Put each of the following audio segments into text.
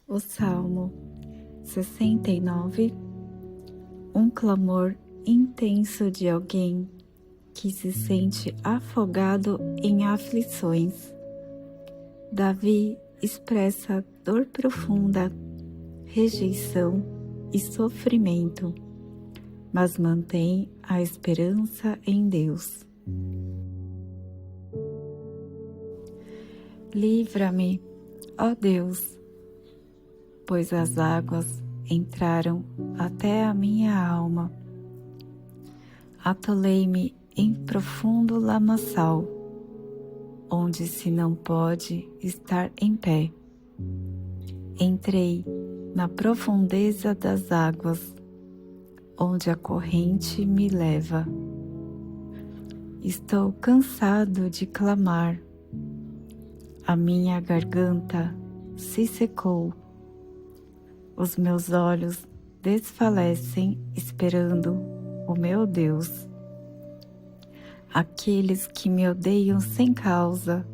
O Salmo 69, um clamor intenso de alguém que se sente afogado em aflições. Davi expressa dor profunda, rejeição e sofrimento, mas mantém a esperança em Deus. Livra-me, ó Deus, pois as águas entraram até a minha alma. Atolei-me em profundo lamaçal, onde se não pode estar em pé. Entrei na profundeza das águas, onde a corrente me leva. Estou cansado de clamar. A minha garganta se secou. Os meus olhos desfalecem esperando o meu Deus. Aqueles que me odeiam sem causa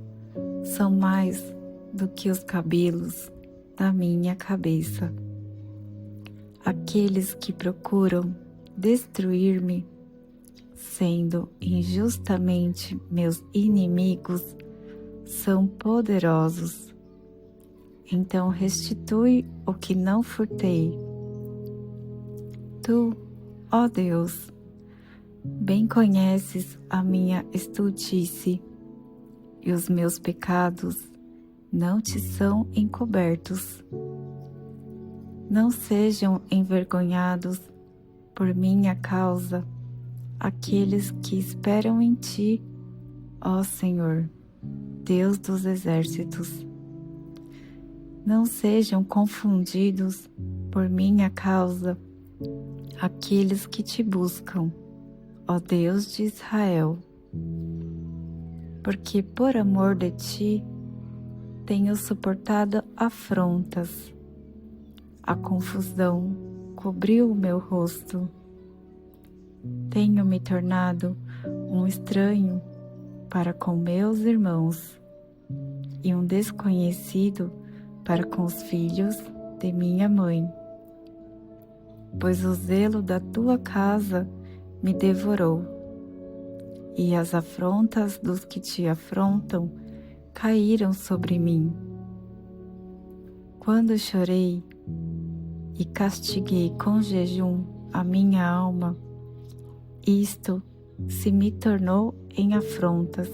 são mais do que os cabelos da minha cabeça. Aqueles que procuram destruir-me, sendo injustamente meus inimigos, são poderosos. Então restitui o que não furtei. Tu, ó Deus, bem conheces a minha estultice, e os meus pecados não te são encobertos. Não sejam envergonhados por minha causa aqueles que esperam em ti, ó Senhor, Deus dos exércitos. Não sejam confundidos por minha causa aqueles que te buscam, ó Deus de Israel. Porque por amor de ti tenho suportado afrontas. A confusão cobriu o meu rosto. Tenho me tornado um estranho para com meus irmãos e um desconhecido para com os filhos de minha mãe. Pois o zelo da tua casa me devorou, e as afrontas dos que te afrontam caíram sobre mim. Quando chorei e castiguei com jejum a minha alma, isto se me tornou em afrontas.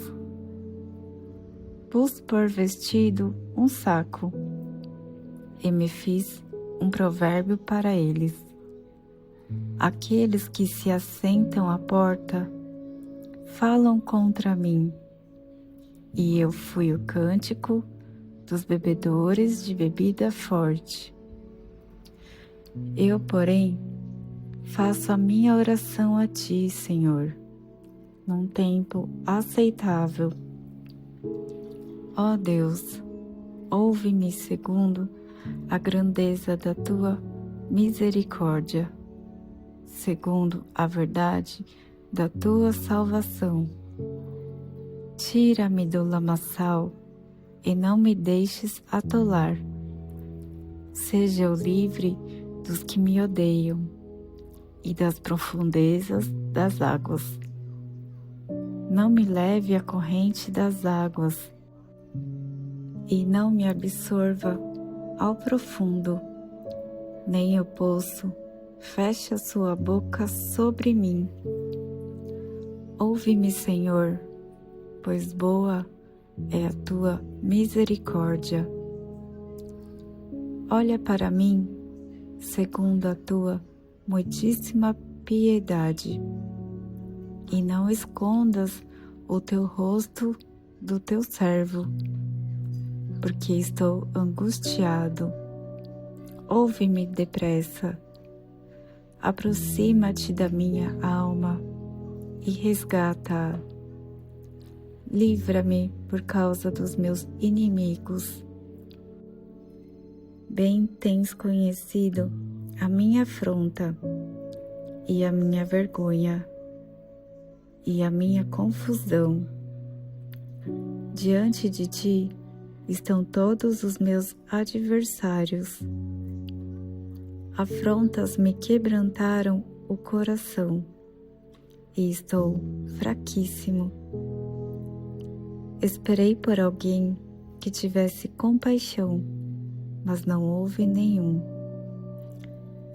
Pus por vestido um saco e me fiz um provérbio para eles. Aqueles que se assentam à porta falam contra mim, e eu fui o cântico dos bebedores de bebida forte. Eu, porém, faço a minha oração a ti, Senhor, num tempo aceitável. Ó Deus, ouve-me segundo a grandeza da tua misericórdia, segundo a verdade da tua salvação. Tira-me do lamaçal e não me deixes atolar. Seja eu livre dos que me odeiam e das profundezas das águas. Não me leve à corrente das águas e não me absorva ao profundo, nem o poço feche a sua boca sobre mim. Ouve-me, Senhor, pois boa é a tua misericórdia. Olha para mim segundo a tua muitíssima piedade, e não escondas o teu rosto do teu servo, porque estou angustiado. Ouve-me depressa. Aproxima-te da minha alma e resgata-a. Livra-me por causa dos meus inimigos. Bem tens conhecido a minha afronta e a minha vergonha e a minha confusão. Diante de ti estão todos os meus adversários. Afrontas me quebrantaram o coração, e estou fraquíssimo. Esperei por alguém que tivesse compaixão, mas não houve nenhum.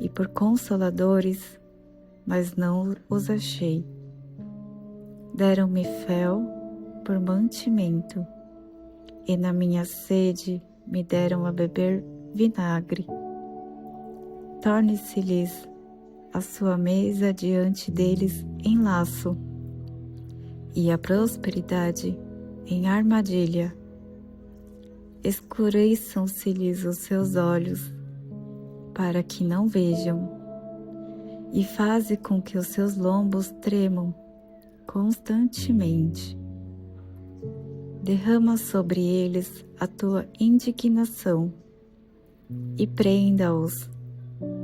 E por consoladores, mas não os achei. Deram-me fel por mantimento, e na minha sede me deram a beber vinagre. Torne-se-lhes a sua mesa diante deles em laço, e a prosperidade em armadilha. Escureçam-se-lhes os seus olhos, para que não vejam, e faze com que os seus lombos tremam constantemente. Derrama sobre eles a tua indignação, e prenda-os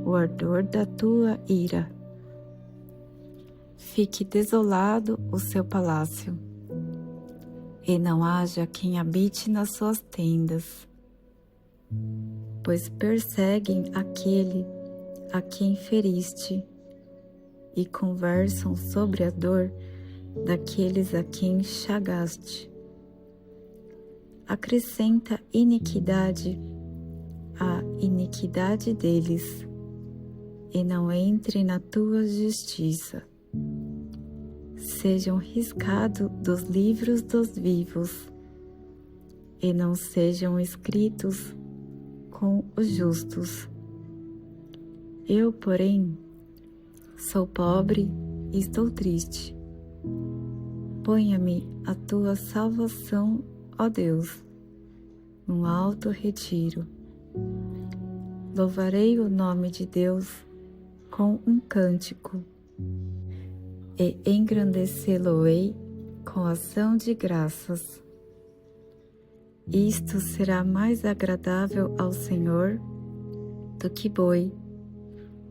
o ardor da tua ira. Fique desolado o seu palácio, e não haja quem habite nas suas tendas, pois perseguem aquele a quem feriste, e conversam sobre a dor daqueles a quem chagaste. Acrescenta iniquidade à iniquidade deles, e não entre na tua justiça. Sejam riscados dos livros dos vivos, e não sejam escritos com os justos. Eu, porém, sou pobre e estou triste. Ponha-me a tua salvação, ó Deus, num alto retiro. Louvarei o nome de Deus com um cântico, e engrandecê-lo-ei com ação de graças. Isto será mais agradável ao Senhor do que boi,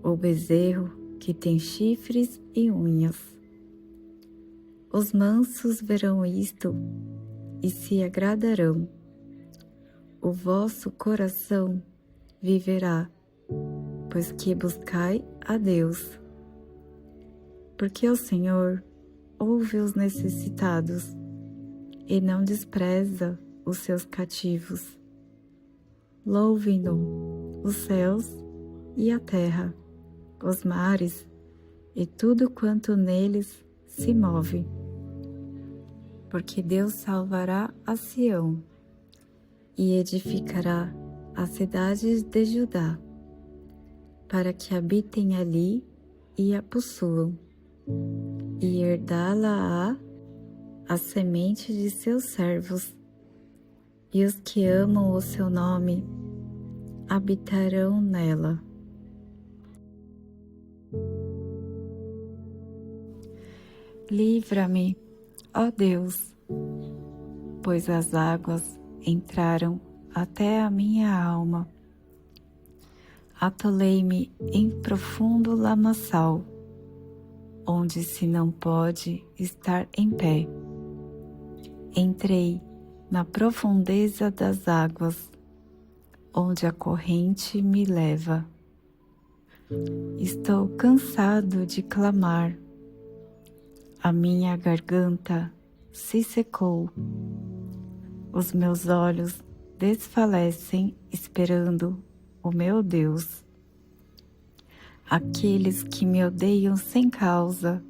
ou bezerro que tem chifres e unhas. Os mansos verão isto e se agradarão. O vosso coração viverá, pois que buscai a Deus. Porque o Senhor ouve os necessitados e não despreza os seus cativos. Louvem-no os céus e a terra, os mares e tudo quanto neles se move. Porque Deus salvará a Sião e edificará as cidades de Judá, para que habitem ali e a possuam, e herdá-la-á a semente de seus servos, e os que amam o seu nome habitarão nela. Livra-me, ó Deus, pois as águas entraram até a minha alma. Atolei-me em profundo lamaçal, onde se não pode estar em pé. Entrei na profundeza das águas, onde a corrente me leva. Estou cansado de clamar. A minha garganta se secou. Os meus olhos desfalecem esperando o meu Deus. Aqueles que me odeiam sem causa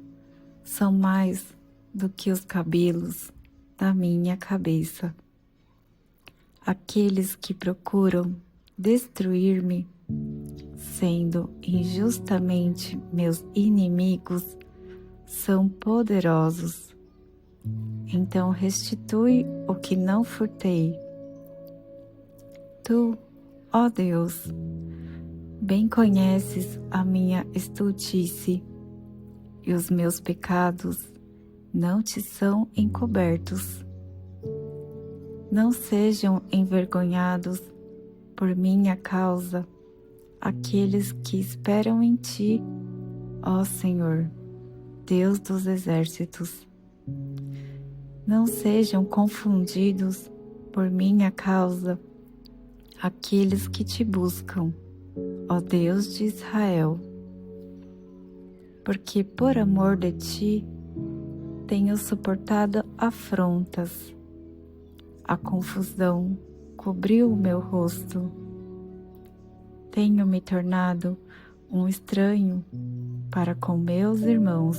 são mais do que os cabelos da minha cabeça. Aqueles que procuram destruir-me, sendo injustamente meus inimigos, são poderosos. Então restitui o que não furtei. Tu, ó Deus, bem conheces a minha estultice, e os meus pecados não te são encobertos. Não sejam envergonhados por minha causa aqueles que esperam em ti, ó Senhor, Deus dos exércitos. Não sejam confundidos por minha causa aqueles que te buscam, ó Deus de Israel. Porque por amor de ti tenho suportado afrontas, a confusão cobriu o meu rosto. Tenho me tornado um estranho para com meus irmãos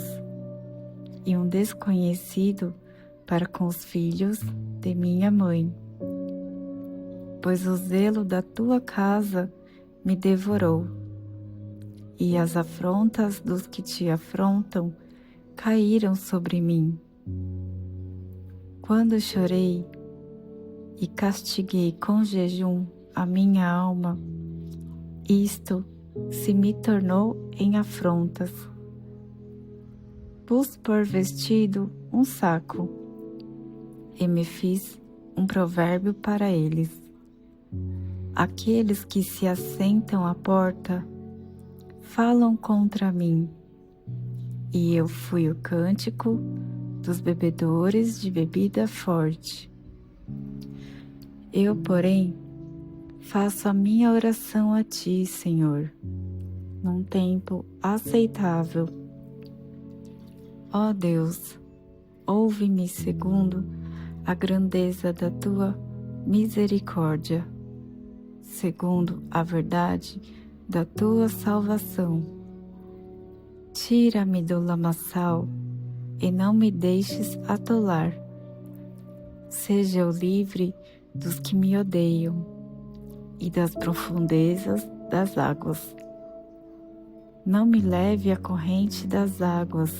e um desconhecido para com os filhos de minha mãe. Pois o zelo da tua casa me devorou, e as afrontas dos que te afrontam caíram sobre mim. Quando chorei e castiguei com jejum a minha alma, isto se me tornou em afrontas. Pus por vestido um saco e me fiz um provérbio para eles. Aqueles que se assentam à porta falam contra mim, e eu fui o cântico dos bebedores de bebida forte. Eu, porém, faço a minha oração a ti, Senhor, num tempo aceitável. Ó Deus, ouve-me segundo a grandeza da tua misericórdia, segundo a verdade da tua salvação. Tira-me do lamaçal e não me deixes atolar. Seja eu livre dos que me odeiam e das profundezas das águas. Não me leve à corrente das águas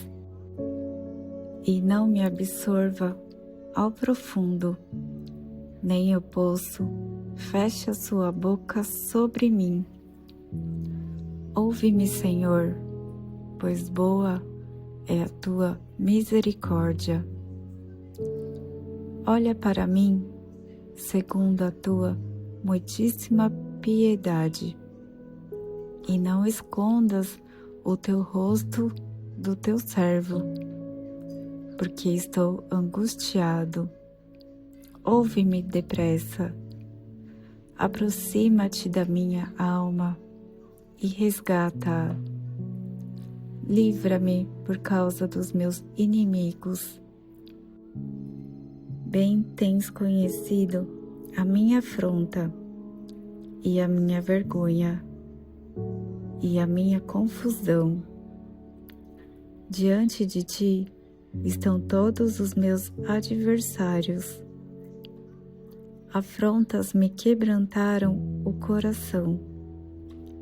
e não me absorva ao profundo, nem o poço feche a sua boca sobre mim. Ouve-me, Senhor, pois boa é a tua misericórdia. Olha para mim, segundo a tua muitíssima piedade, e não escondas o teu rosto do teu servo, porque estou angustiado. Ouve-me depressa, aproxima-te da minha alma e resgata-a. Livra-me por causa dos meus inimigos. Bem tens conhecido a minha afronta e a minha vergonha e a minha confusão. Diante de ti estão todos os meus adversários. Afrontas me quebrantaram o coração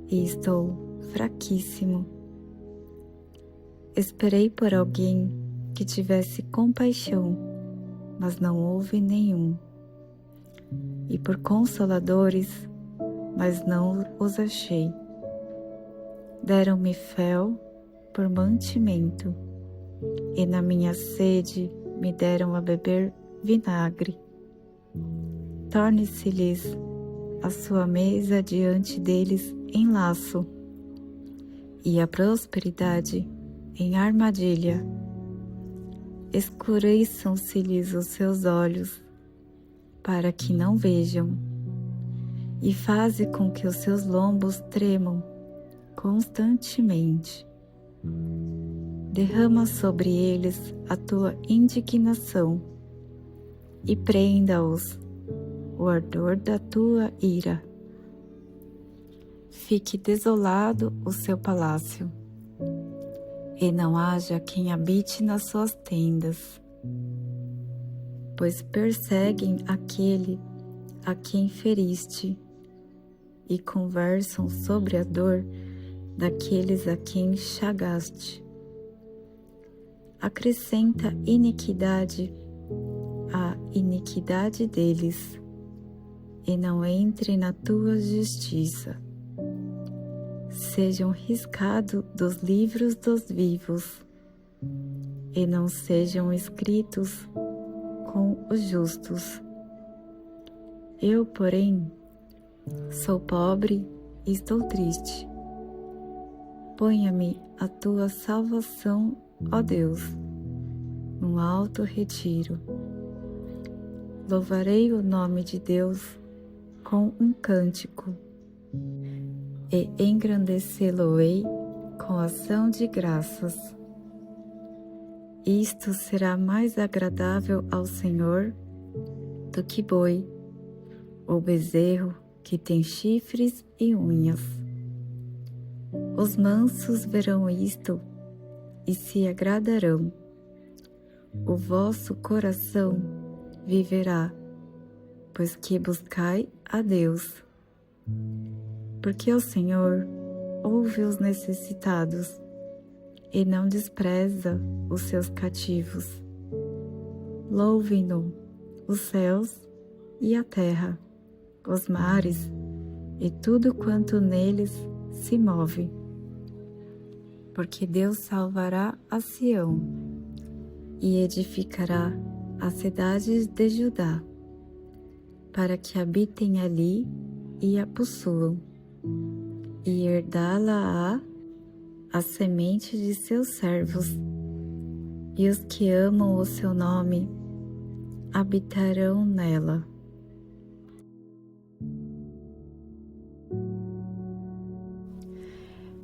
e estou fraquíssimo. Esperei por alguém que tivesse compaixão, mas não houve nenhum. E por consoladores, mas não os achei. Deram-me fel por mantimento, e na minha sede me deram a beber vinagre. Torne-se-lhes a sua mesa diante deles em laço, e a prosperidade em armadilha. Escureçam-se-lhes os seus olhos, para que não vejam, e faze com que os seus lombos tremam constantemente. Derrama sobre eles a tua indignação, e prenda-os o ardor da tua ira. Fique desolado o seu palácio, e não haja quem habite nas suas tendas, pois perseguem aquele a quem feriste e conversam sobre a dor daqueles a quem chagaste. Acrescenta iniquidade à iniquidade deles, e não entre na tua justiça. Sejam riscados dos livros dos vivos, e não sejam escritos com os justos. Eu, porém, sou pobre e estou triste. Ponha-me a tua salvação, ó Deus, num alto retiro. louvarei o nome de Deus com um cântico e engrandecê-lo-ei com ação de graças. Isto será mais agradável ao Senhor do que boi, ou bezerro que tem chifres e unhas. Os mansos verão isto e se agradarão. O vosso coração viverá, pois que buscai a Deus. Porque o Senhor ouve os necessitados e não despreza os seus cativos. Louvem-no os céus e a terra, os mares e tudo quanto neles se move. Porque Deus salvará a Sião e edificará as cidades de Judá, para que habitem ali e a possuam, e herdá-la-á a semente de seus servos, e os que amam o seu nome habitarão nela.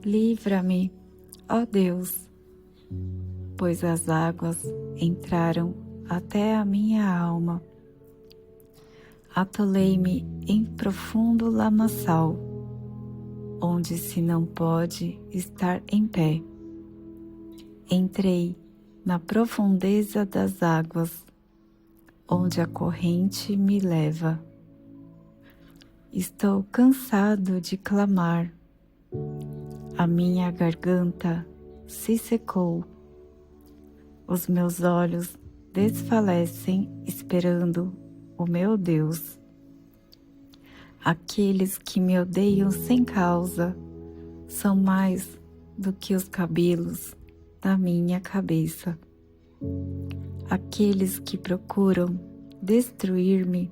Livra-me, ó Deus, pois as águas entraram até a minha alma. Atolei-me em profundo lamaçal, onde se não pode estar em pé. Entrei na profundeza das águas, onde a corrente me leva. Estou cansado de clamar. A minha garganta se secou. Os meus olhos desfalecem esperando o meu Deus. Aqueles que me odeiam sem causa são mais do que os cabelos da minha cabeça. Aqueles que procuram destruir-me,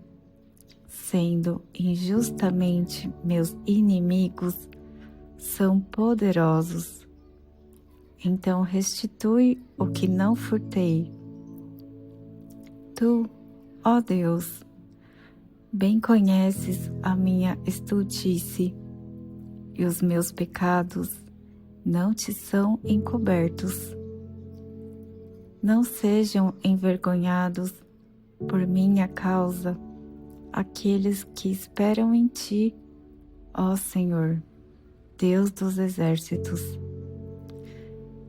sendo injustamente meus inimigos, são poderosos. Então restitui o que não furtei. Tu, ó Deus, bem conheces a minha estultice, e os meus pecados não te são encobertos. Não sejam envergonhados por minha causa aqueles que esperam em ti, ó Senhor, Deus dos exércitos.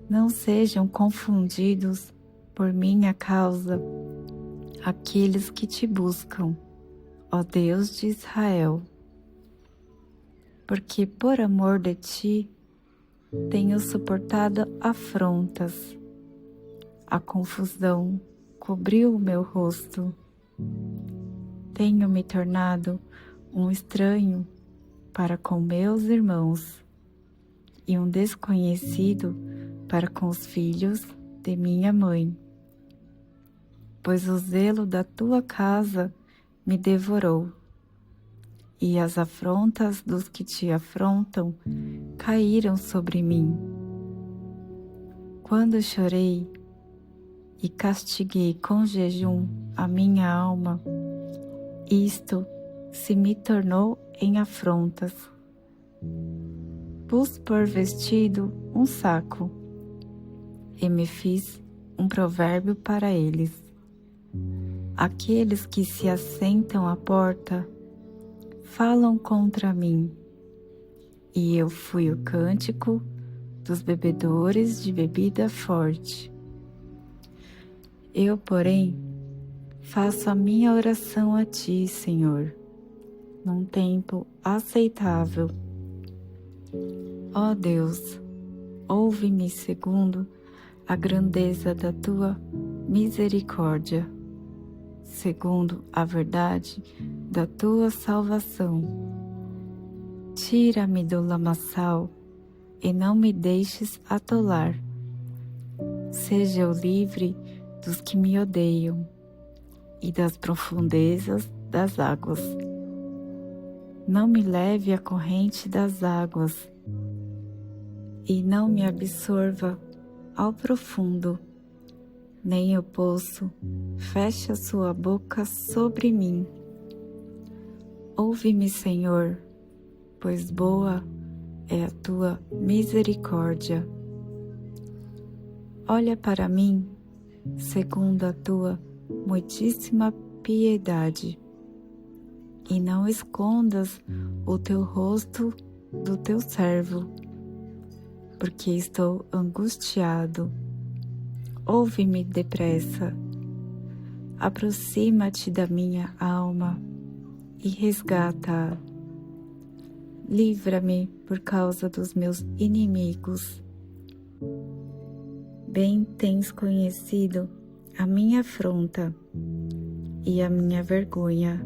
Não sejam confundidos por minha causa aqueles que te buscam, ó Deus de Israel. Porque por amor de ti tenho suportado afrontas. A confusão cobriu o meu rosto. Tenho me tornado um estranho para com meus irmãos e um desconhecido para com os filhos de minha mãe. Pois o zelo da tua casa me devorou, e as afrontas dos que te afrontam caíram sobre mim. Quando chorei e castiguei com jejum a minha alma, isto se me tornou em afrontas. Pus por vestido um saco e me fiz um provérbio para eles. Aqueles que se assentam à porta falam contra mim, e eu fui o cântico dos bebedores de bebida forte. Eu, porém, faço a minha oração a ti, Senhor, num tempo aceitável. Ó Deus, ouve-me segundo a grandeza da tua misericórdia, segundo a verdade da tua salvação. Tira-me do lamaçal e não me deixes atolar. Seja eu livre dos que me odeiam e das profundezas das águas. Não me leve à corrente das águas e não me absorva ao profundo. nem o poço fecha sua boca sobre mim. Ouve-me, Senhor, pois boa é a tua misericórdia. Olha para mim, segundo a tua muitíssima piedade, e não escondas o teu rosto do teu servo, porque estou angustiado. Ouve-me depressa, aproxima-te da minha alma e resgata-a. Livra-me por causa dos meus inimigos. Bem tens conhecido a minha afronta e a minha vergonha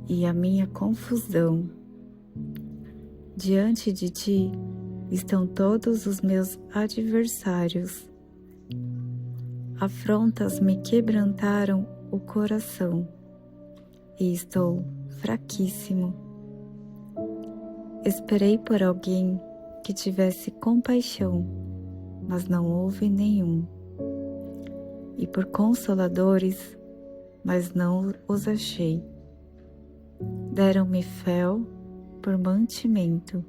e a minha confusão. Diante de ti estão todos os meus adversários. Afrontas me quebrantaram o coração e estou fraquíssimo. Esperei por alguém que tivesse compaixão, mas não houve nenhum, e por consoladores, mas não os achei. Deram-me fel por mantimento,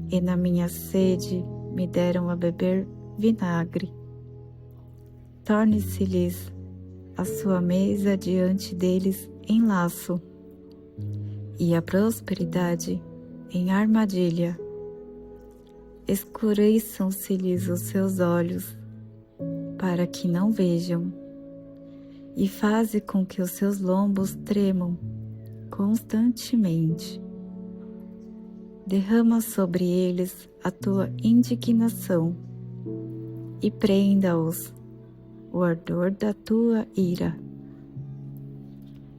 e na minha sede me deram a beber vinagre. Torne-se-lhes a sua mesa diante deles em laço, e a prosperidade em armadilha. Escureçam-se-lhes os seus olhos, para que não vejam, e faze com que os seus lombos tremam constantemente. Derrama sobre eles a tua indignação, e prenda-os o ardor da tua ira.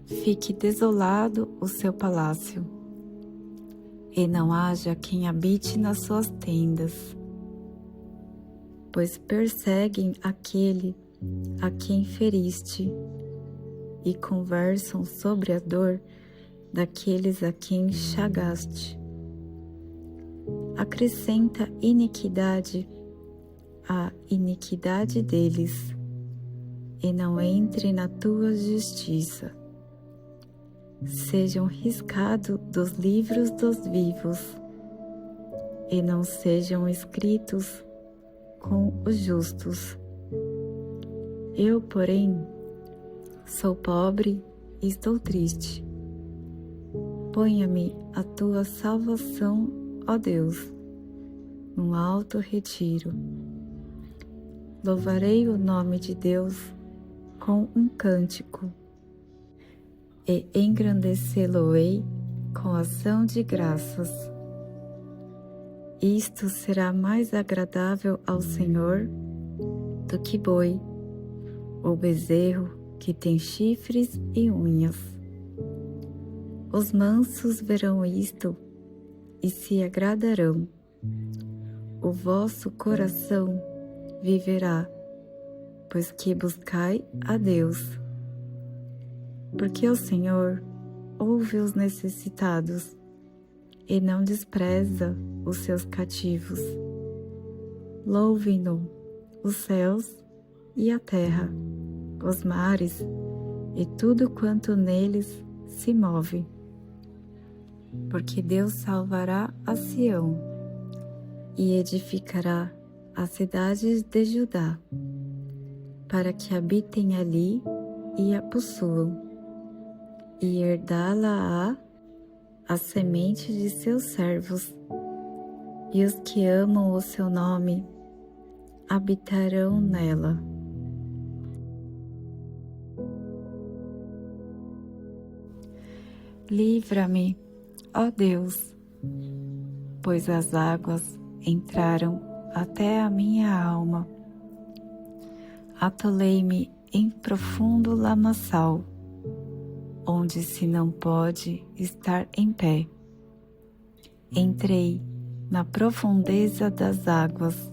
Fique desolado o seu palácio, e não haja quem habite nas suas tendas, pois perseguem aquele a quem feriste, e conversam sobre a dor daqueles a quem chagaste. Acrescenta iniquidade à iniquidade deles, e não entre na tua justiça. Sejam riscados dos livros dos vivos, e não sejam escritos com os justos. Eu, porém, sou pobre e estou triste. Ponha-me a tua salvação, ó Deus, num alto retiro. Louvarei o nome de Deus com um cântico, e engrandecê-lo-ei com ação de graças. Isto será mais agradável ao Senhor do que boi, ou bezerro que tem chifres e unhas. Os mansos verão isto e se agradarão. O vosso coração viverá, pois que buscai a Deus. Porque o Senhor ouve os necessitados e não despreza os seus cativos. Louvem-no os céus e a terra, os mares e tudo quanto neles se move. Porque Deus salvará a Sião e edificará as cidades de Judá, para que habitem ali e a possuam, e herdá-la-á a semente de seus servos, e os que amam o seu nome habitarão nela. Livra-me, ó Deus, pois as águas entraram até a minha alma. Atolei-me em profundo lamaçal, onde se não pode estar em pé. Entrei na profundeza das águas,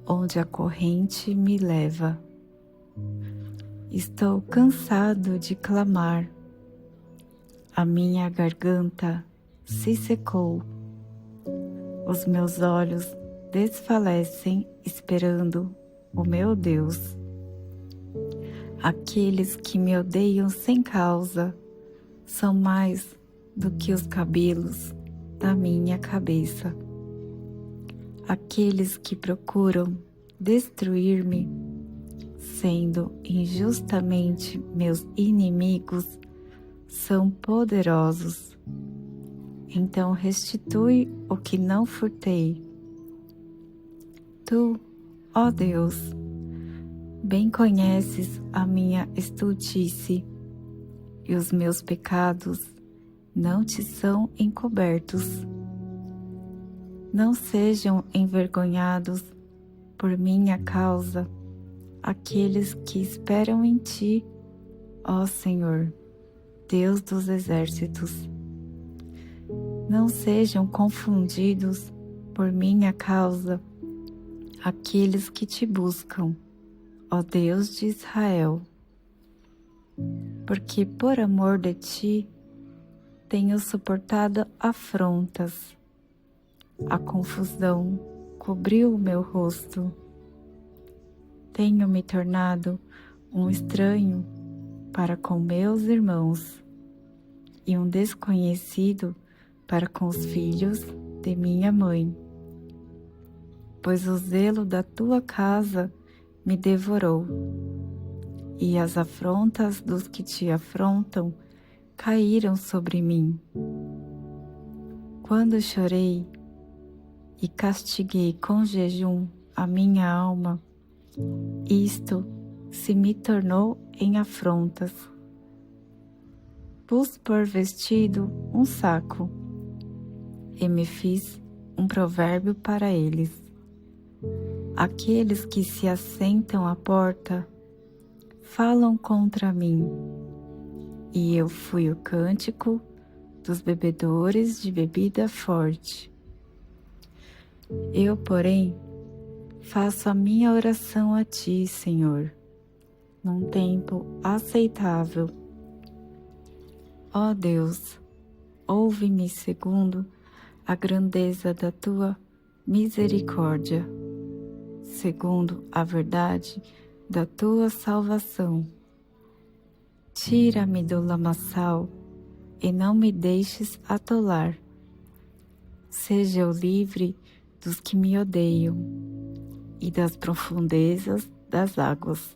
onde a corrente me leva. Estou cansado de clamar. A minha garganta se secou. Os meus olhos desfalecem esperando o meu Deus. Aqueles que me odeiam sem causa são mais do que os cabelos da minha cabeça. Aqueles que procuram destruir-me, sendo injustamente meus inimigos, são poderosos. Então restitui o que não furtei. Tu, ó Deus, bem conheces a minha estultice, e os meus pecados não te são encobertos. Não sejam envergonhados por minha causa aqueles que esperam em ti, ó Senhor, Deus dos exércitos. Não sejam confundidos por minha causa aqueles que te buscam, ó Deus de Israel. Porque por amor de ti tenho suportado afrontas. A confusão cobriu o meu rosto. Tenho me tornado um estranho para com meus irmãos e um desconhecido para com os filhos de minha mãe. Pois o zelo da tua casa me devorou, e as afrontas dos que te afrontam caíram sobre mim. Quando chorei e castiguei com jejum a minha alma, isto se me tornou em afrontas. Pus por vestido um saco e me fiz um provérbio para eles. Aqueles que se assentam à porta falam contra mim, e eu fui o cântico dos bebedores de bebida forte. Eu, porém, faço a minha oração a ti, Senhor, num tempo aceitável. Ó Deus, ouve-me segundo a grandeza da tua misericórdia, segundo a verdade da tua salvação. Tira-me do lamaçal e não me deixes atolar. Seja eu livre dos que me odeiam e das profundezas das águas.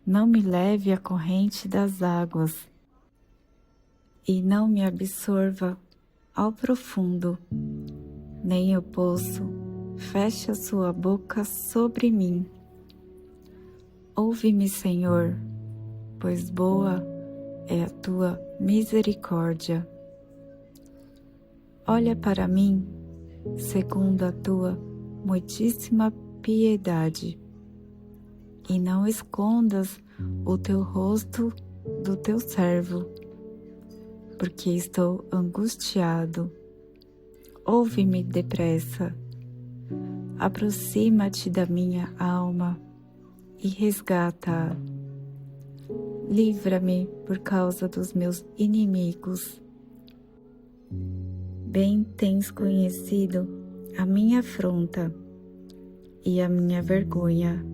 Não me leve à corrente das águas e não me absorva ao profundo, nem o poço feche a sua boca sobre mim. Ouve-me, Senhor, pois boa é a tua misericórdia. Olha para mim, segundo a tua muitíssima piedade, e não escondas o teu rosto do teu servo, porque estou angustiado. Ouve-me depressa, aproxima-te da minha alma e resgata-a. Livra-me por causa dos meus inimigos. Bem tens conhecido a minha afronta e a minha vergonha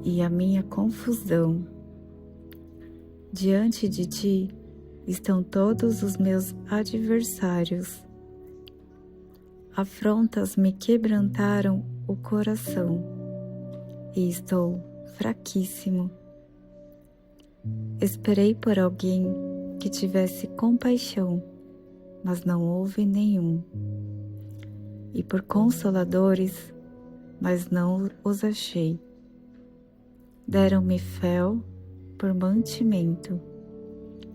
e a minha confusão. Diante de ti estão todos os meus adversários. Afrontas me quebrantaram o coração e estou fraquíssimo. Esperei por alguém que tivesse compaixão, mas não houve nenhum, e por consoladores, mas não os achei. Deram-me fel por mantimento,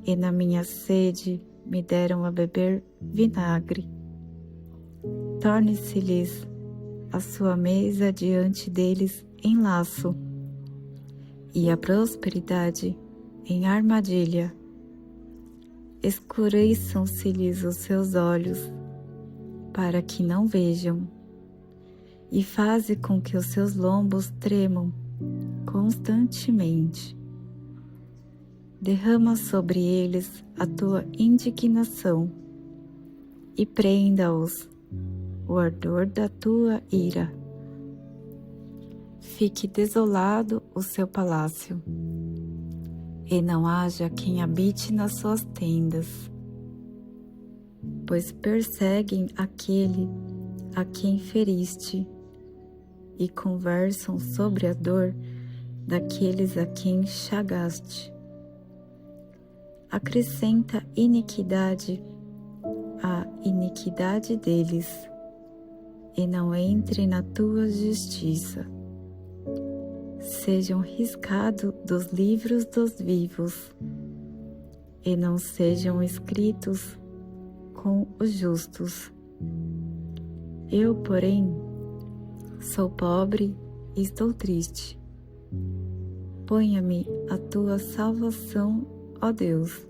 e na minha sede me deram a beber vinagre. Torne-se-lhes a sua mesa diante deles em laço, e a prosperidade em armadilha. Escureçam-se-lhes os seus olhos, para que não vejam, e faze com que os seus lombos tremam constantemente. Derrama sobre eles a tua indignação, e prenda-os o ardor da tua ira. fique desolado o seu palácio, e não haja quem habite nas suas tendas, pois perseguem aquele a quem feriste e conversam sobre a dor daqueles a quem chagaste. Acrescenta iniquidade à iniquidade deles, e não entre na tua justiça. Sejam riscados dos livros dos vivos, e não sejam escritos com os justos. Eu, porém, sou pobre e estou triste. Ponha-me a tua salvação, ó Deus,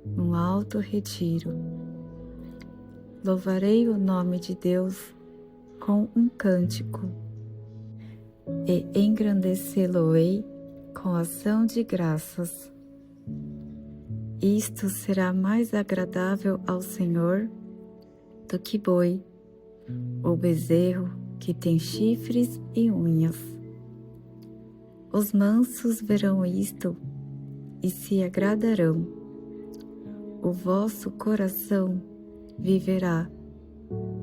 num alto retiro. Louvarei o nome de Deus com um cântico, e engrandecê-lo-ei com ação de graças. Isto será mais agradável ao Senhor do que boi, ou bezerro que tem chifres e unhas. Os mansos verão isto e se agradarão. O vosso coração viverá,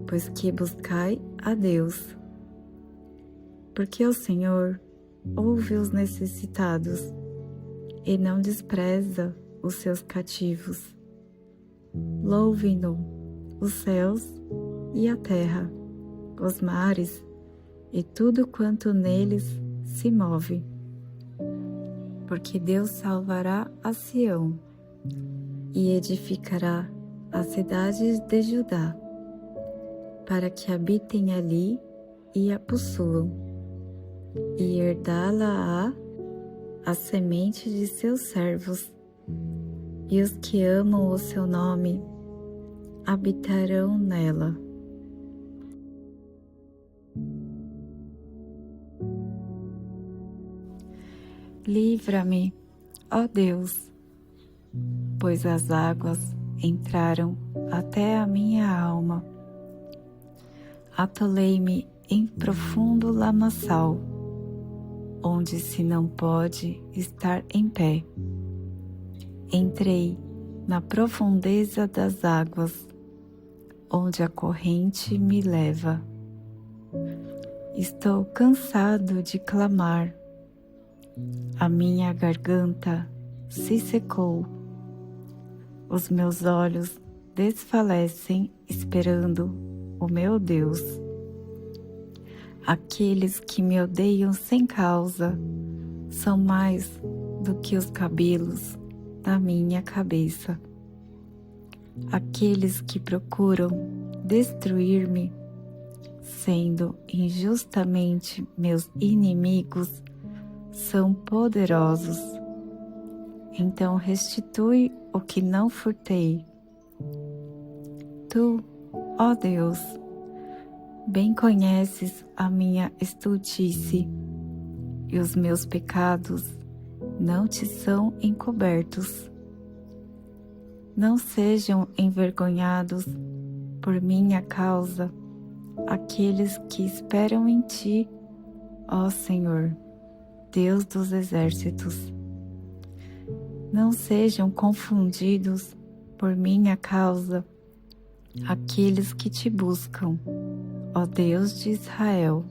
pois que buscai a Deus. Porque o Senhor ouve os necessitados e não despreza os seus cativos. Louvem-no os céus e a terra, os mares e tudo quanto neles se move. Porque Deus salvará a Sião e edificará as cidades de Judá, para que habitem ali e a possuam, e herdá-la-á a semente de seus servos, e os que amam o seu nome habitarão nela. Livra-me, ó Deus, pois as águas entraram até a minha alma. Atolei-me em profundo lamaçal, onde se não pode estar em pé. Entrei na profundeza das águas, onde a corrente me leva. Estou cansado de clamar. A minha garganta se secou. Os meus olhos desfalecem esperando o meu Deus. Aqueles que me odeiam sem causa são mais do que os cabelos da minha cabeça. Aqueles que procuram destruir-me, sendo injustamente meus inimigos, são poderosos. Então restitui o que não furtei. Tu, ó Deus, bem conheces a minha estultice, e os meus pecados não te são encobertos. Não sejam envergonhados por minha causa aqueles que esperam em ti, ó Senhor, Deus dos exércitos. Não sejam confundidos por minha causa aqueles que te buscam, ó Deus de Israel.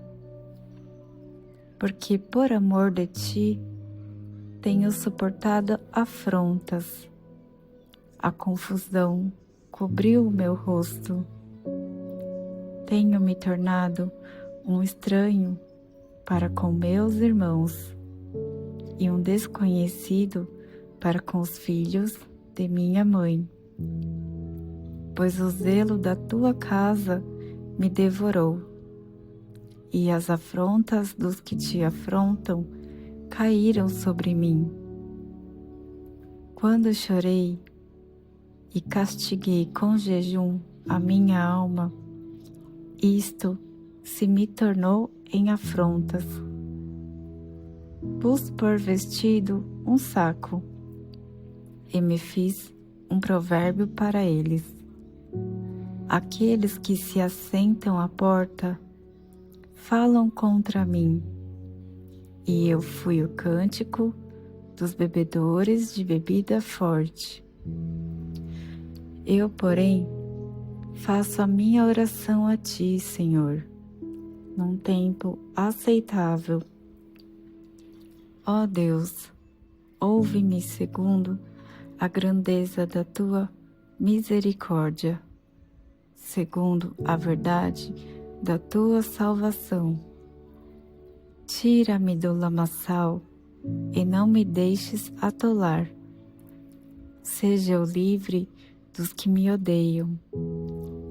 Porque por amor de ti tenho suportado afrontas. A confusão cobriu o meu rosto. Tenho me tornado um estranho para com meus irmãos e um desconhecido para com os filhos de minha mãe. Pois o zelo da tua casa me devorou, e as afrontas dos que te afrontam caíram sobre mim. Quando chorei e castiguei com jejum a minha alma, isto se me tornou em afrontas. Pus por vestido um saco e me fiz um provérbio para eles. Aqueles que se assentam à porta falam contra mim, e eu fui o cântico dos bebedores de bebida forte. Eu, porém, faço a minha oração a Ti, Senhor, num tempo aceitável. Ó Deus, ouve-me segundo a grandeza da Tua misericórdia, segundo a verdade da Tua salvação. Tira-me do lamaçal e não me deixes atolar. Seja eu livre dos que me odeiam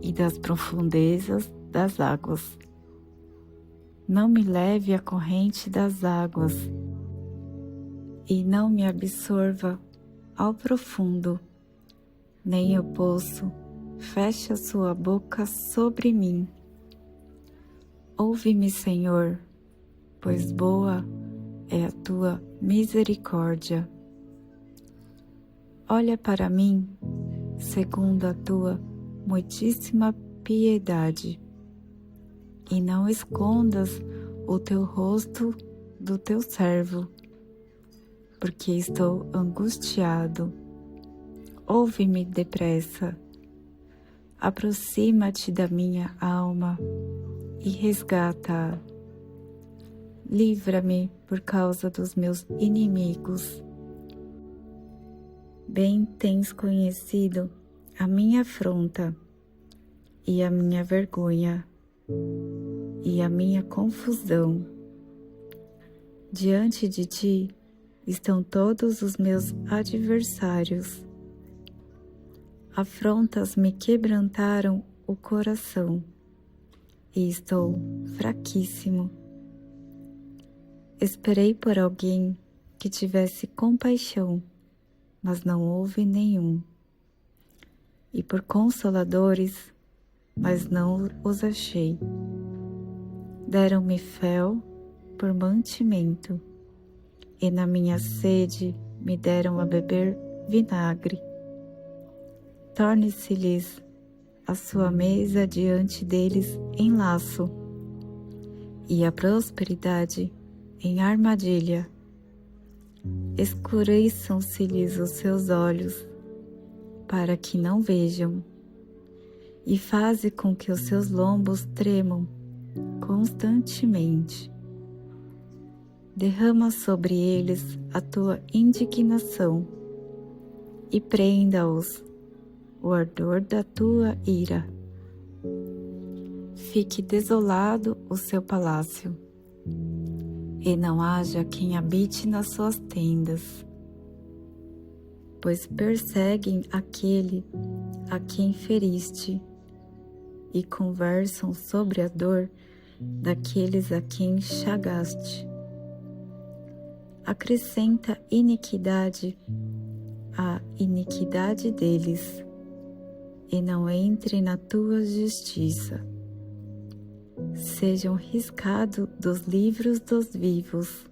e das profundezas das águas. Não me leve à corrente das águas e não me absorva ao profundo, nem o poço feche a sua boca sobre mim. Ouve-me, Senhor, pois boa é a tua misericórdia. Olha para mim, segundo a tua muitíssima piedade, e não escondas o teu rosto do teu servo, porque estou angustiado. Ouve-me depressa, aproxima-te da minha alma e resgata-a. Livra-me por causa dos meus inimigos. Bem tens conhecido a minha afronta e a minha vergonha e a minha confusão. Diante de ti estão todos os meus adversários. Afrontas me quebrantaram o coração e estou fraquíssimo. Esperei por alguém que tivesse compaixão, mas não houve nenhum, e por consoladores, mas não os achei. Deram-me fel por mantimento, e na minha sede me deram a beber vinagre. Torne-se-lhes a sua mesa diante deles em laço, e a prosperidade em armadilha. Escureçam-se-lhes os seus olhos, para que não vejam, e faze com que os seus lombos tremam constantemente. Derrama sobre eles a tua indignação, e prenda-os o ardor da tua ira. Fique desolado o seu palácio, e não haja quem habite nas suas tendas, pois perseguem aquele a quem feriste, e conversam sobre a dor daqueles a quem chagaste. Acrescenta iniquidade à iniquidade deles, e não entre na tua justiça. Sejam riscados dos livros dos vivos,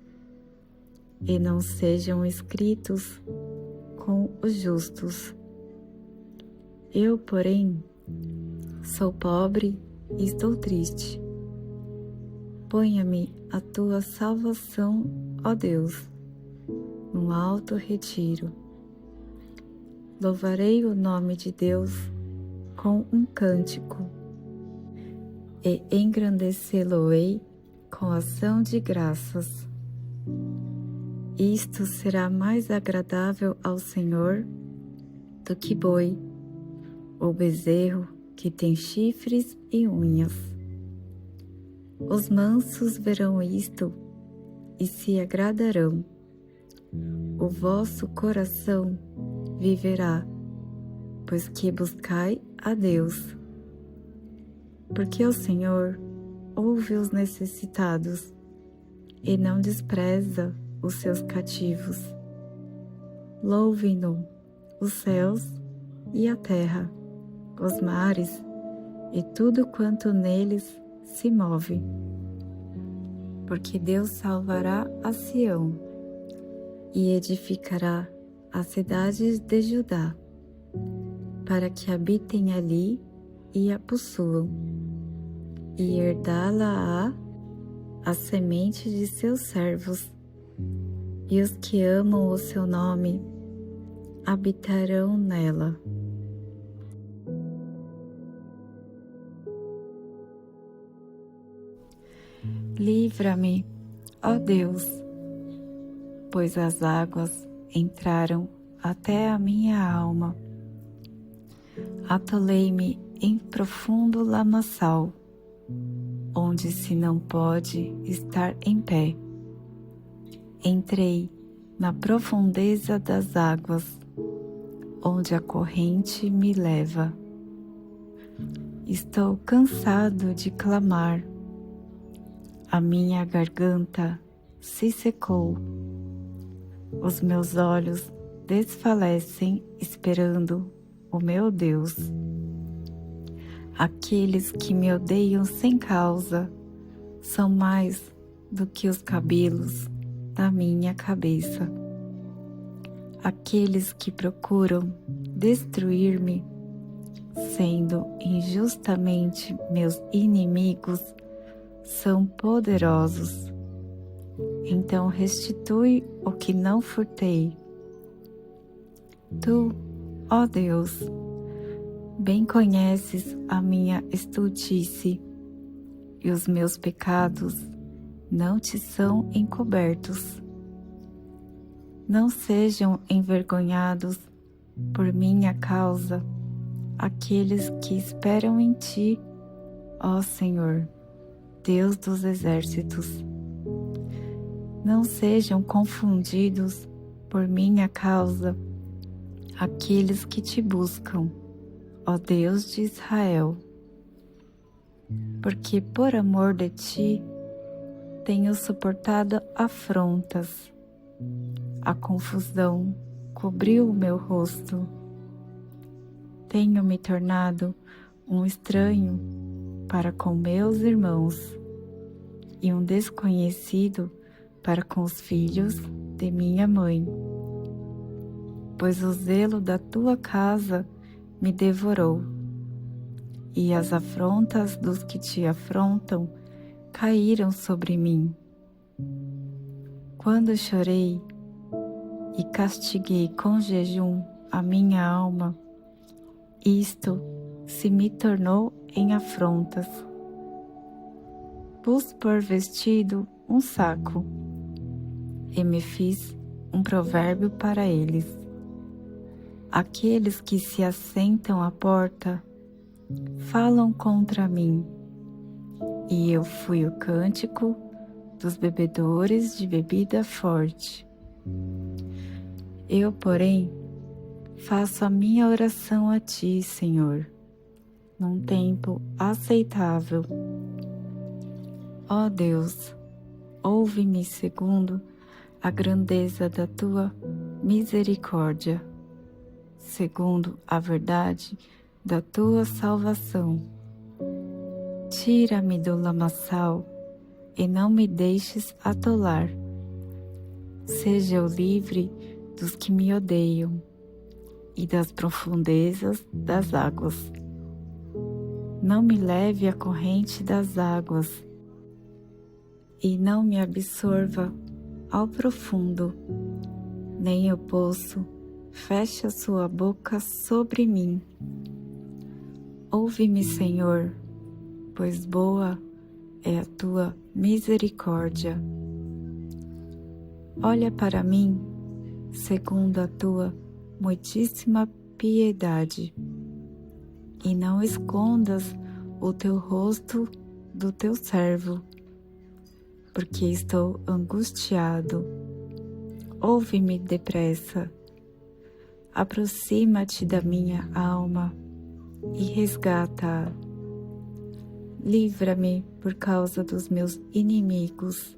e não sejam escritos com os justos. Eu, porém, sou pobre e estou triste. Ponha-me a tua salvação, ó Deus, num alto retiro. Louvarei o nome de Deus com um cântico, e engrandecê-lo-ei com ação de graças. Isto será mais agradável ao Senhor do que boi, ou bezerro que tem chifres e unhas. Os mansos verão isto e se agradarão. O vosso coração viverá, pois que buscai a Deus. Porque o Senhor ouve os necessitados e não despreza os seus cativos. Louvem-no os céus e a terra, os mares e tudo quanto neles se move. Porque Deus salvará a Sião e edificará as cidades de Judá, para que habitem ali e a possuam, e herdá-la-á a semente de seus servos, e os que amam o seu nome habitarão nela. Livra-me, ó Deus, pois as águas entraram até a minha alma. Atolei-me em profundo lamaçal, onde se não pode estar em pé. Entrei na profundeza das águas, onde a corrente me leva. Estou cansado de clamar. A minha garganta se secou. Os meus olhos desfalecem esperando o meu Deus. Aqueles que me odeiam sem causa são mais do que os cabelos da minha cabeça. Aqueles que procuram destruir-me, sendo injustamente meus inimigos, são poderosos. Então restitui o que não furtei. Tu, ó Deus, bem conheces a minha estultice, e os meus pecados não te são encobertos. Não sejam envergonhados por minha causa aqueles que esperam em ti, ó Senhor, Deus dos exércitos. Não sejam confundidos por minha causa aqueles que te buscam, ó Deus de Israel. Porque por amor de ti tenho suportado afrontas. A confusão cobriu o meu rosto. Tenho me tornado um estranho para com meus irmãos e um desconhecido para com os filhos de minha mãe. Pois o zelo da tua casa me devorou, e as afrontas dos que te afrontam caíram sobre mim. Quando chorei e castiguei com jejum a minha alma, isto se me tornou em afrontas. Pus por vestido um saco e me fiz um provérbio para eles. Aqueles que se assentam à porta falam contra mim, e eu fui o cântico dos bebedores de bebida forte. Eu, porém, faço a minha oração a ti, Senhor, num tempo aceitável. Ó Deus, ouve-me segundo a grandeza da tua misericórdia, segundo a verdade da tua salvação. Tira-me do lamaçal e não me deixes atolar. Seja eu livre dos que me odeiam e das profundezas das águas. Não me leve à corrente das águas e não me absorva ao profundo, nem o poço feche a sua boca sobre mim. Ouve-me, Senhor, pois boa é a tua misericórdia. Olha para mim, segundo a tua muitíssima piedade, e não escondas o teu rosto do teu servo, porque estou angustiado. Ouve-me depressa, aproxima-te da minha alma e resgata-a. Livra-me por causa dos meus inimigos.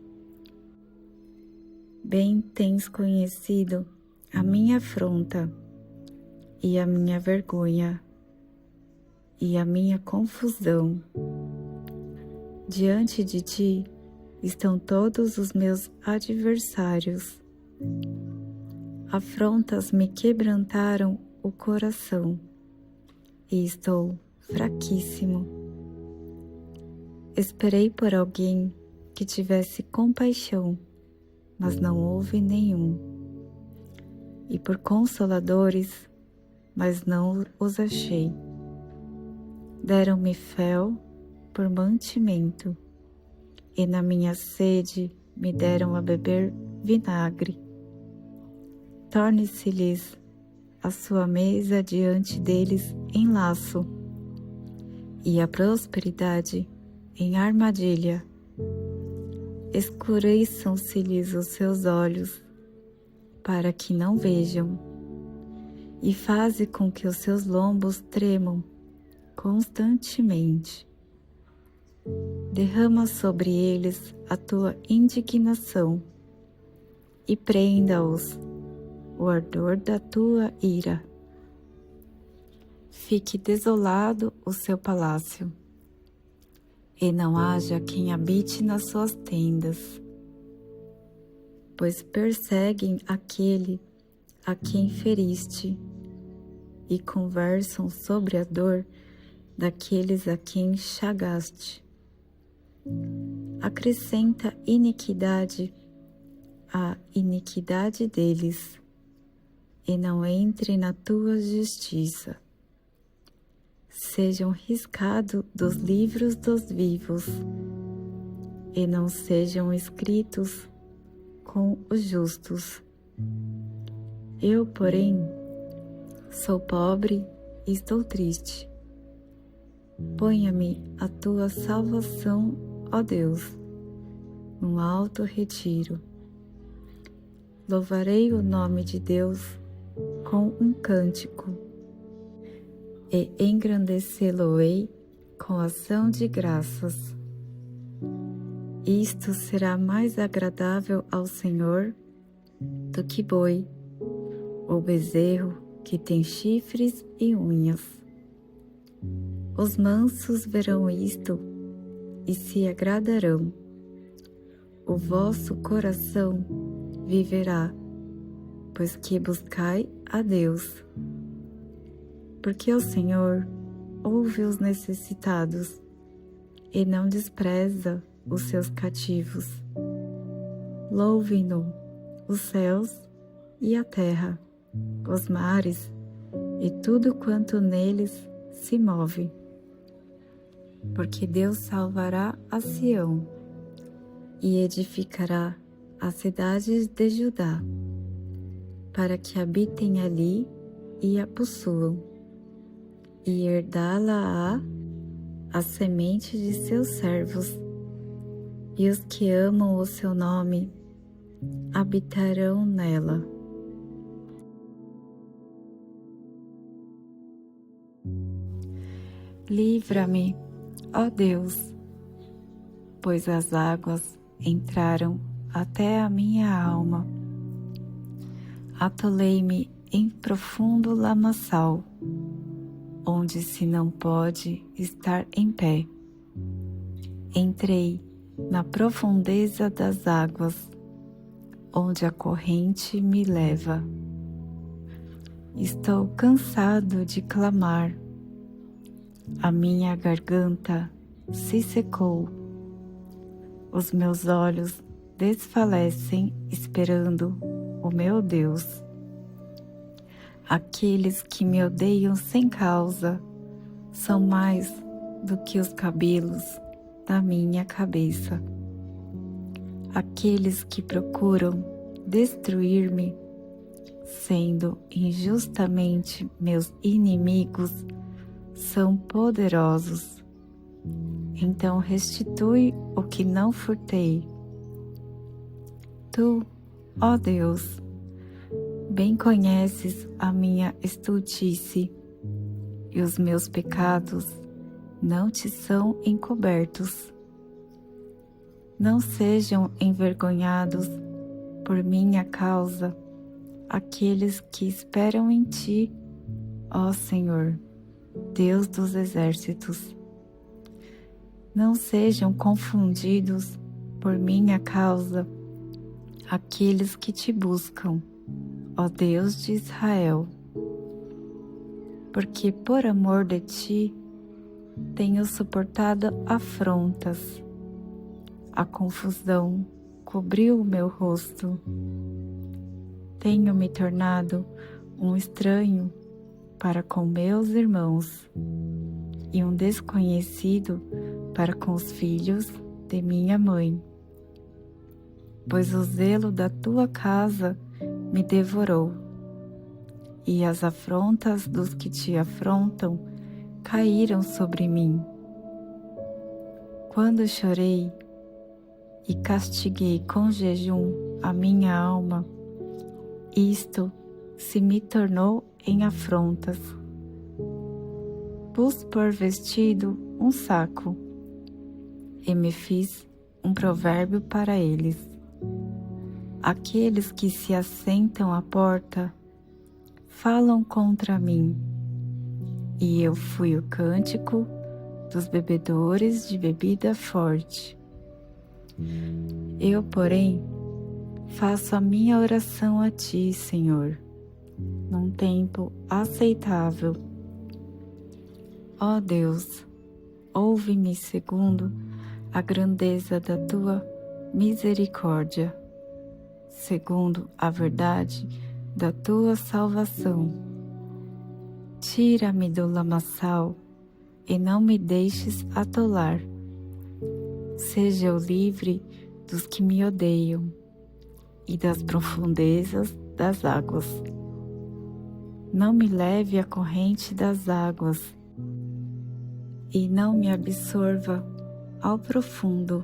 Bem tens conhecido a minha afronta e a minha vergonha e a minha confusão. Diante de ti estão todos os meus adversários. Afrontas me quebrantaram o coração e estou fraquíssimo. Esperei por alguém que tivesse compaixão, mas não houve nenhum, e por consoladores, mas não os achei. Deram-me fel por mantimento, e na minha sede me deram a beber vinagre. Torne-se-lhes a sua mesa diante deles em laço, e a prosperidade em armadilha. Escureçam-se-lhes os seus olhos, para que não vejam, e faze com que os seus lombos tremam constantemente. Derrama sobre eles a tua indignação, e prenda-os o ardor da tua ira. Fique desolado o seu palácio, e não haja quem habite nas suas tendas, pois perseguem aquele a quem feriste, e conversam sobre a dor daqueles a quem chagaste. Acrescenta iniquidade à iniquidade deles, e não entre na tua justiça. Sejam riscados dos livros dos vivos, e não sejam escritos com os justos. Eu, porém, sou pobre e estou triste. Ponha-me a tua salvação, ó Deus, num alto retiro. Louvarei o nome de Deus com um cântico, e engrandecê-lo-ei com ação de graças. Isto será mais agradável ao Senhor do que boi, ou bezerro que tem chifres e unhas. Os mansos verão isto e se agradarão. O vosso coração viverá, pois que buscai a Deus. Porque o Senhor ouve os necessitados e não despreza os seus cativos. Louvem-no os céus e a terra, os mares e tudo quanto neles se move. Porque Deus salvará a Sião e edificará as cidades de Judá, para que habitem ali e a possuam, e herdá-la-á a semente de seus servos, e os que amam o seu nome habitarão nela. Livra-me, ó Deus, pois as águas entraram até a minha alma. Atolei-me em profundo lamaçal, onde se não pode estar em pé. Entrei na profundeza das águas, onde a corrente me leva. Estou cansado de clamar. A minha garganta se secou. Os meus olhos desfalecem esperando o meu Deus. Aqueles que me odeiam sem causa são mais do que os cabelos da minha cabeça. Aqueles que procuram destruir-me, sendo injustamente meus inimigos, são poderosos. Então restitui o que não furtei. Tu, ó Deus, bem conheces a minha estultice, e os meus pecados não te são encobertos. Não sejam envergonhados por minha causa aqueles que esperam em ti, ó Senhor, Deus dos exércitos. Não sejam confundidos por minha causa aqueles que te buscam, ó Deus de Israel. Porque por amor de ti tenho suportado afrontas. A confusão cobriu o meu rosto. Tenho me tornado um estranho para com meus irmãos e um desconhecido para com os filhos de minha mãe. Pois o zelo da tua casa me devorou, e as afrontas dos que te afrontam caíram sobre mim. Quando chorei e castiguei com jejum a minha alma, isto se me tornou em afrontas. Pus por vestido um saco e me fiz um provérbio para eles. Aqueles que se assentam à porta falam contra mim, e eu fui o cântico dos bebedores de bebida forte. Eu, porém, faço a minha oração a ti, Senhor, num tempo aceitável. Ó Deus, ouve-me segundo a grandeza da tua misericórdia, segundo a verdade da tua salvação. Tira-me do lamaçal e não me deixes atolar. Seja eu livre dos que me odeiam e das profundezas das águas. Não me leve à corrente das águas e não me absorva ao profundo,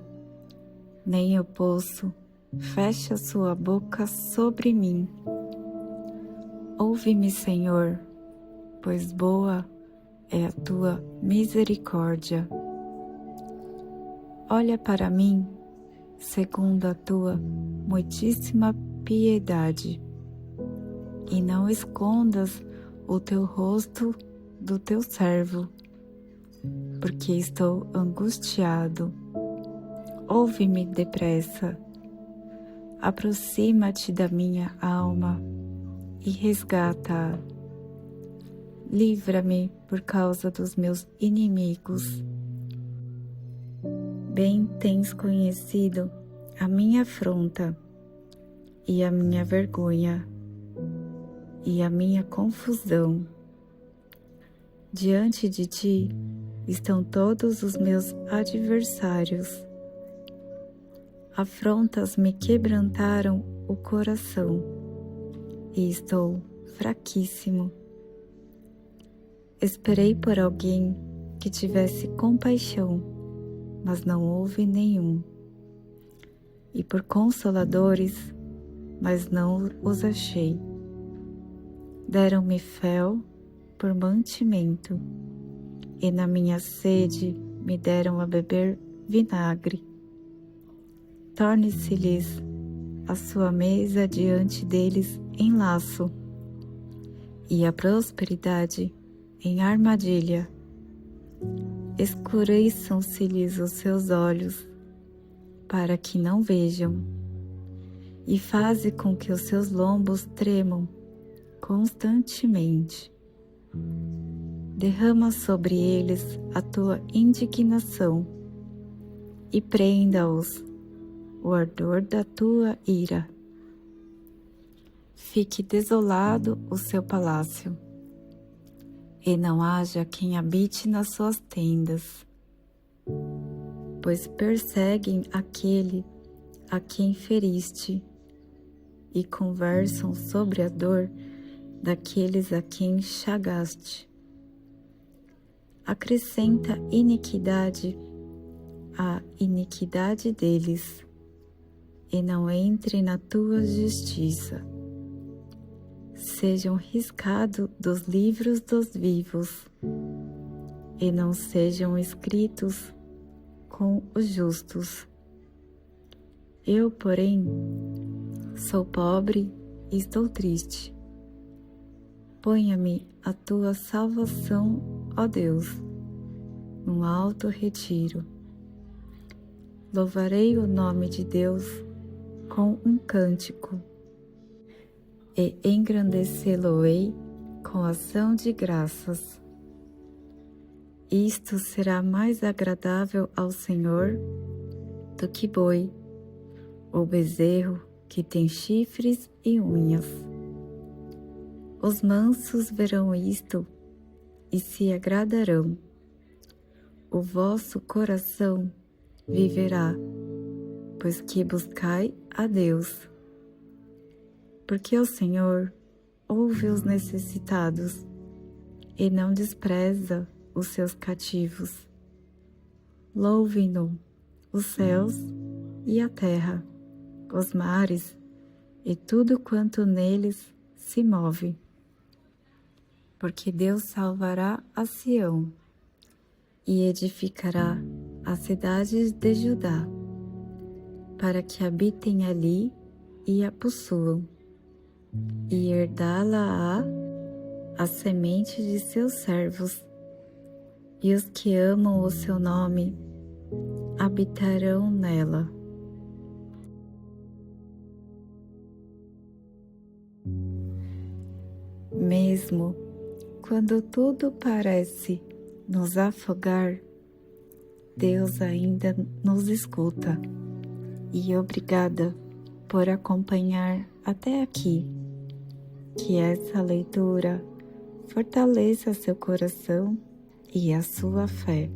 nem o poço feche a sua boca sobre mim. Ouve-me, Senhor, pois boa é a tua misericórdia. Olha para mim, segundo a tua muitíssima piedade, e não escondas o teu rosto do teu servo, porque estou angustiado. Ouve-me depressa, aproxima-te da minha alma e resgata-a. Livra-me por causa dos meus inimigos. Bem tens conhecido a minha afronta e a minha vergonha e a minha confusão. Diante de ti estão todos os meus adversários. Afrontas me quebrantaram o coração e estou fraquíssimo. Esperei por alguém que tivesse compaixão, mas não houve nenhum, e por consoladores, mas não os achei. Deram-me fel por mantimento, e na minha sede me deram a beber vinagre. Torne-se-lhes a sua mesa diante deles em laço, e a prosperidade em armadilha. Escureçam-se-lhes os seus olhos, para que não vejam, e faze com que os seus lombos tremam constantemente. Derrama sobre eles a tua indignação, e prenda-os o ardor da tua ira. Fique desolado o seu palácio, e não haja quem habite nas suas tendas, pois perseguem aquele a quem feriste e conversam sobre a dor daqueles a quem chagaste. Acrescenta iniquidade à iniquidade deles, e não entre na tua justiça. Sejam riscados dos livros dos vivos, e não sejam escritos com os justos. Eu, porém, sou pobre e estou triste. Ponha-me a tua salvação, ó Deus, num alto retiro. Louvarei o nome de Deus com um cântico, e engrandecê-lo-ei com ação de graças. Isto será mais agradável ao Senhor do que boi, ou bezerro que tem chifres e unhas. Os mansos verão isto e se agradarão. O vosso coração viverá, pois que buscai a Deus. Porque o Senhor ouve os necessitados e não despreza os seus cativos. Louvem-no os céus e a terra, os mares e tudo quanto neles se move. Porque Deus salvará a Sião e edificará as cidades de Judá, para que habitem ali e a possuam, e herdá-la-á a semente de seus servos, e os que amam o seu nome habitarão nela. Mesmo quando tudo parece nos afogar, Deus ainda nos escuta. E obrigada por acompanhar até aqui. Que essa leitura fortaleça seu coração e a sua fé.